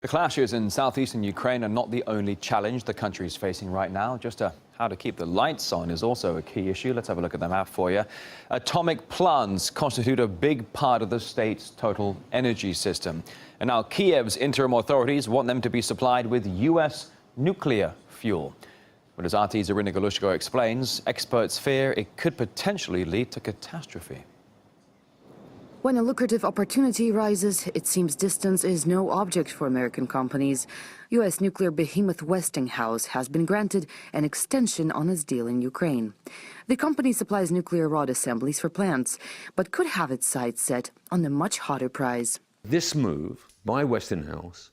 The clashes in southeastern Ukraine are not the only challenge the country is facing right now. Just how to keep the lights on is also a key issue. Let's have a look at the map for you. Atomic plants constitute a big part of the state's total energy system. And now Kiev's interim authorities want them to be supplied with U.S. nuclear fuel. But as RT's Irina Galushko explains, experts fear it could potentially lead to catastrophe. When a lucrative opportunity rises, it seems distance is no object for American companies. U.S. nuclear behemoth Westinghouse has been granted an extension on its deal in Ukraine. The company supplies nuclear rod assemblies for plants, but could have its sights set on a much hotter prize. This move by Westinghouse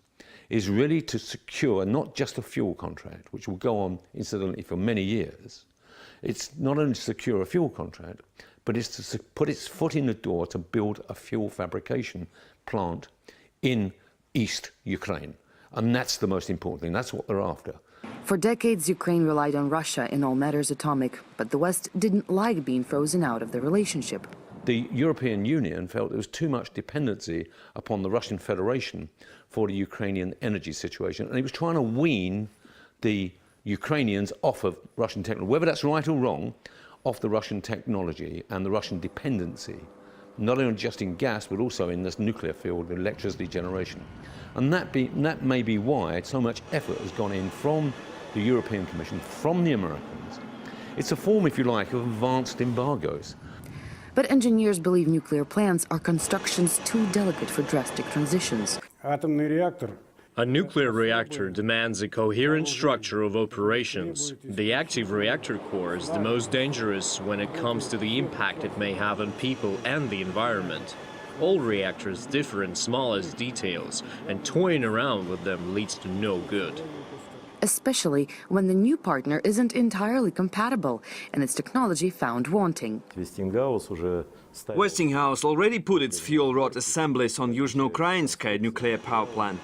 is really to secure not just a fuel contract, which will go on incidentally for many years. It's not only to secure a fuel contract, but it's to put its foot in the door to build a fuel fabrication plant in East Ukraine. And that's the most important thing. That's what they're after. For decades, Ukraine relied on Russia in all matters atomic, but the West didn't like being frozen out of the relationship. The European Union felt there was too much dependency upon the Russian Federation for the Ukrainian energy situation, and it was trying to wean the Ukrainians off of Russian technology, whether that's right or wrong, off the Russian technology and the Russian dependency, not only just in gas, but also in this nuclear field, the electricity generation. And that may be why so much effort has gone in from the European Commission, from the Americans. It's a form, if you like, of advanced embargoes. But engineers believe nuclear plants are constructions too delicate for drastic transitions. A nuclear reactor demands a coherent structure of operations. The active reactor core is the most dangerous when it comes to the impact it may have on people and the environment. All reactors differ in smallest details, and toying around with them leads to no good. Especially when the new partner isn't entirely compatible and its technology found wanting. Westinghouse already put its fuel rod assemblies on Yuzhno-Ukrainsk nuclear power plant.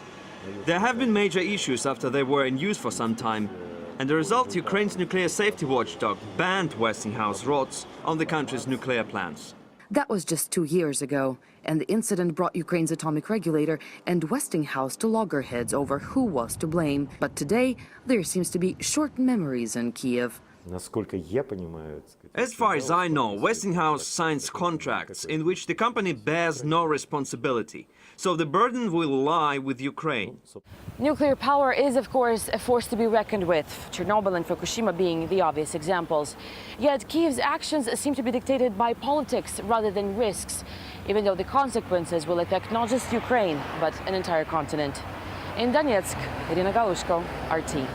There have been major issues after they were in use for some time, and the result, Ukraine's nuclear safety watchdog banned Westinghouse rods on the country's nuclear plants. That was just 2 years ago, and the incident brought Ukraine's atomic regulator and Westinghouse to loggerheads over who was to blame. But today, there seems to be short memories in Kiev. As far as I know, Westinghouse signs contracts in which the company bears no responsibility, so the burden will lie with Ukraine. Nuclear power is, of course, a force to be reckoned with, Chernobyl and Fukushima being the obvious examples. Yet Kiev's actions seem to be dictated by politics rather than risks, even though the consequences will affect not just Ukraine, but an entire continent. In Donetsk, Irina Galushko, RT.